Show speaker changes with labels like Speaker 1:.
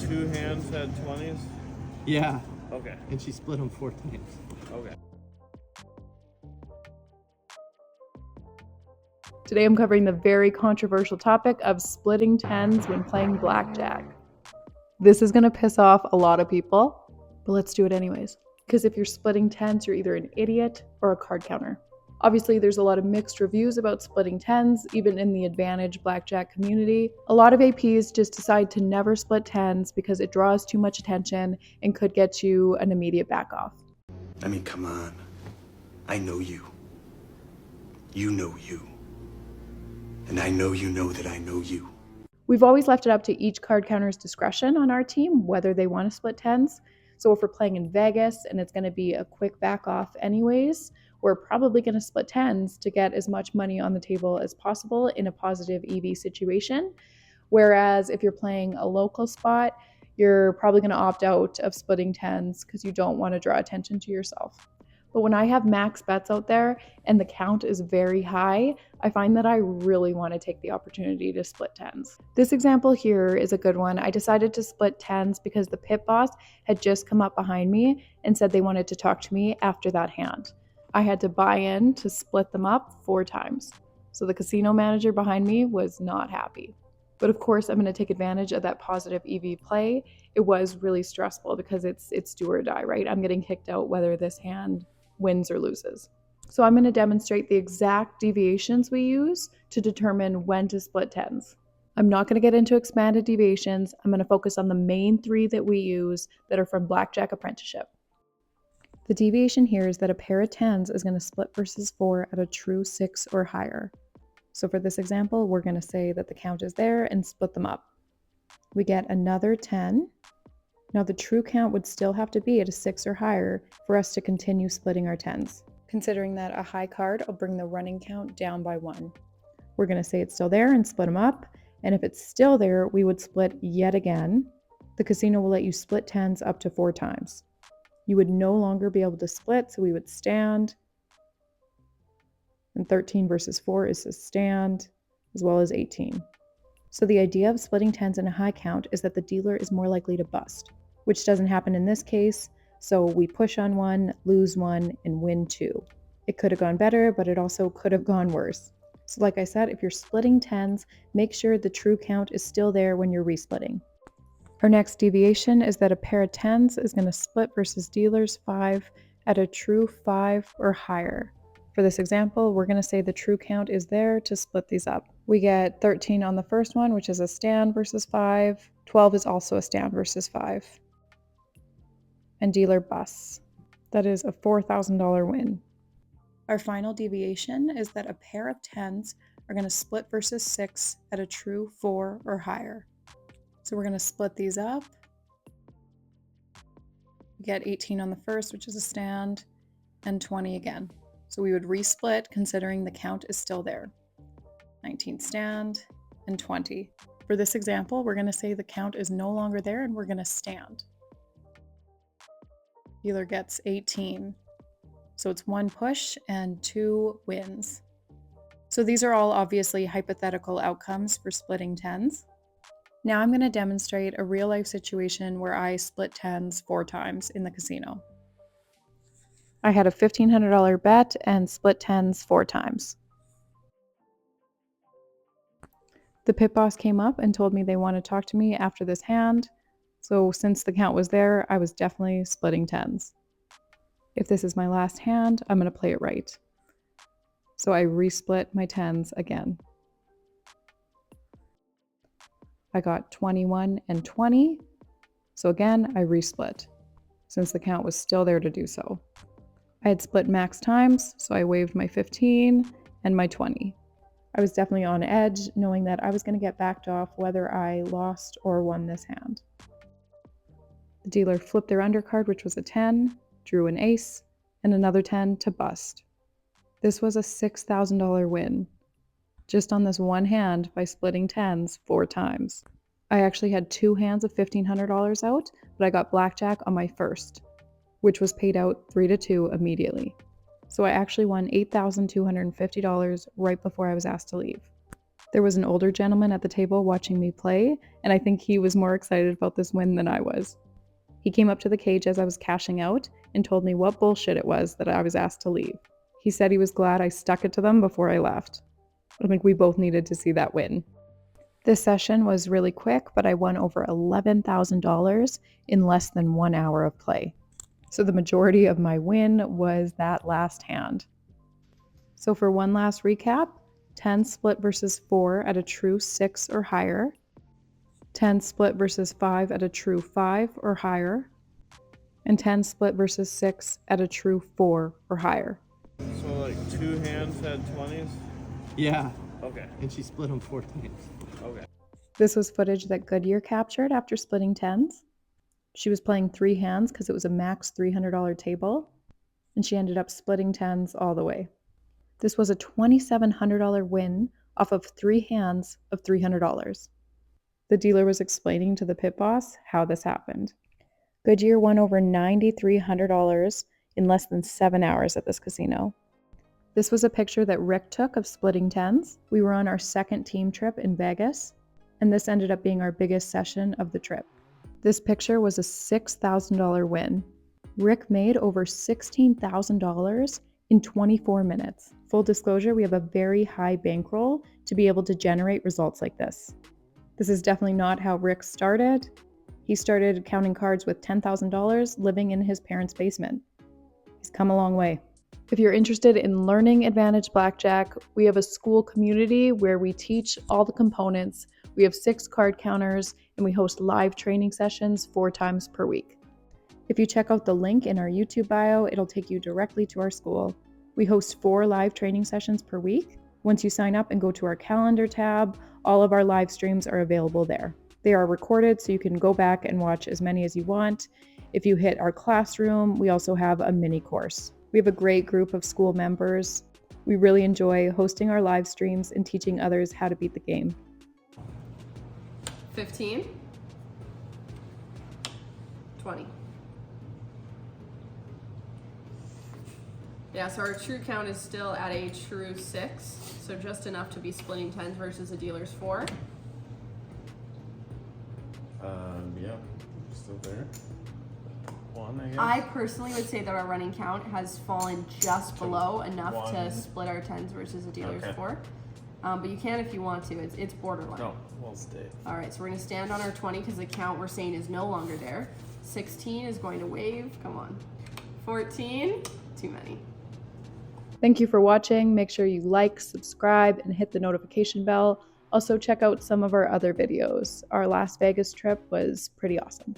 Speaker 1: two hands had 20s?
Speaker 2: Yeah,
Speaker 1: Okay.
Speaker 2: and she split them 4 times.
Speaker 1: Okay.
Speaker 3: Today I'm covering the very controversial topic of splitting tens when playing blackjack. This is going to piss off a lot of people, but let's do it anyways. Because if you're splitting tens, you're either an idiot or a card counter. Obviously, there's a lot of mixed reviews about splitting tens, even in the advantage blackjack community. A lot of APs just decide to never split tens because it draws too much attention and could get you an immediate back off.
Speaker 4: I mean, come on. I know you. You know you. And I know you know that I know you.
Speaker 3: We've always left it up to each card counter's discretion on our team whether they want to split tens. So if we're playing in Vegas and it's going to be a quick back off anyways, we're probably going to split tens to get as much money on the table as possible in a positive EV situation. Whereas if you're playing a local spot, you're probably going to opt out of splitting tens because you don't want to draw attention to yourself. But when I have max bets out there and the count is very high, I find that I really want to take the opportunity to split tens. This example here is a good one. I decided to split tens because the pit boss had just come up behind me and said they wanted to talk to me after that hand. I had to buy in to split them up 4 times. So the casino manager behind me was not happy. But of course, I'm going to take advantage of that positive EV play. It was really stressful because it's do or die, right? I'm getting kicked out whether this hand wins or loses. So I'm going to demonstrate the exact deviations we use to determine when to split tens. I'm not going to get into expanded deviations. I'm going to focus on the main 3 that we use that are from Blackjack Apprenticeship. The deviation here is that a pair of tens is going to split versus 4 at a true 6 or higher. So for this example, we're going to say that the count is there and split them up. We get another 10. Now the true count would still have to be at a 6 or higher for us to continue splitting our tens. Considering that a high card will bring the running count down by 1. We're going to say it's still there and split them up. And if it's still there, we would split yet again. The casino will let you split tens up to 4 times. You would no longer be able to split, so we would stand. And 13 versus 4 is a stand, as well as 18. So the idea of splitting tens in a high count is that the dealer is more likely to bust, which doesn't happen in this case, so we push on 1, lose 1, and win 2. It could have gone better, but it also could have gone worse. So like I said, if you're splitting tens, make sure the true count is still there when you're resplitting. Our next deviation is that a pair of tens is going to split versus dealer's 5 at a true 5 or higher. For this example, we're going to say the true count is there to split these up. We get 13 on the first one, which is a stand versus 5. 12 is also a stand versus 5. And dealer busts. That is a $4,000 win. Our final deviation is that a pair of tens are going to split versus 6 at a true 4 or higher. So we're going to split these up. We get 18 on the first, which is a stand, and 20 again. So we would resplit considering the count is still there. 19 stand and 20. For this example, we're going to say the count is no longer there and we're going to stand. Dealer gets 18. So it's 1 push and 2 wins. So these are all obviously hypothetical outcomes for splitting tens. Now I'm going to demonstrate a real life situation where I split tens 4 times in the casino. I had a $1,500 bet and split tens 4 times. The pit boss came up and told me they want to talk to me after this hand. So since the count was there, I was definitely splitting tens. If this is my last hand, I'm going to play it right. So I resplit my tens again. I got 21 and 20. So again, I resplit, since the count was still there to do so. I had split max times, so I waived my 15 and my 20. I was definitely on edge, knowing that I was going to get backed off whether I lost or won this hand. The dealer flipped their undercard, which was a 10, drew an ace, and another 10 to bust. This was a $6,000 win, just on this one hand by splitting tens 4 times. I actually had 2 hands of $1,500 out, but I got blackjack on my first, which was paid out 3-2 immediately. So I actually won $8,250 right before I was asked to leave. There was an older gentleman at the table watching me play, and I think he was more excited about this win than I was. He came up to the cage as I was cashing out and told me what bullshit it was that I was asked to leave. He said he was glad I stuck it to them before I left. I think we both needed to see that win. This session was really quick, but I won over $11,000 in less than 1 hour of play. So the majority of my win was that last hand. So for one last recap, 10 split versus 4 at a true 6 or higher, 10 split versus 5 at a true 5 or higher, and 10 split versus 6 at a true 4 or higher.
Speaker 1: So like 2 hands had 20s?
Speaker 2: Yeah.
Speaker 1: Okay.
Speaker 2: And she split them 4 times.
Speaker 1: Okay.
Speaker 3: This was footage that Goodyear captured after splitting 10s. She was playing 3 hands because it was a max $300 table, and she ended up splitting 10s all the way. This was a $2,700 win off of 3 hands of $300. The dealer was explaining to the pit boss how this happened. Goodyear won over $9,300 in less than 7 hours at this casino. This was a picture that Rick took of splitting 10s. We were on our second team trip in Vegas, and this ended up being our biggest session of the trip. This picture was a $6,000 win. Rick made over $16,000 in 24 minutes. Full disclosure, we have a very high bankroll to be able to generate results like this. This is definitely not how Rick started. He started counting cards with $10,000 living in his parents' basement. He's come a long way. If you're interested in learning Advantage Blackjack, we have a school community where we teach all the components. We have 6 card counters, and we host live training sessions 4 times per week. If you check out the link in our YouTube bio, it'll take you directly to our school. We host 4 live training sessions per week. Once you sign up and go to our calendar tab, all of our live streams are available there. They are recorded, so you can go back and watch as many as you want. If you hit our classroom, we also have a mini course. We have a great group of school members. We really enjoy hosting our live streams and teaching others how to beat the game.
Speaker 5: 15, 20. Yeah, so our true count is still at a true 6, so just enough to be splitting 10s versus a dealer's 4.
Speaker 1: Yeah, still there. 1, I guess.
Speaker 5: I personally would say that our running count has fallen just below enough to
Speaker 1: 1.
Speaker 5: split our 10s versus a dealer's
Speaker 1: Okay.
Speaker 5: 4. But you can if you want to. It's borderline.
Speaker 1: No, we'll stay.
Speaker 5: All right, so we're gonna stand on our 20 because the count we're saying is no longer there. 16 is going to wave. Come on. 14, too many.
Speaker 3: Thank you for watching. Make sure you like, subscribe, and hit the notification bell. Also check out some of our other videos. Our Las Vegas trip was pretty awesome.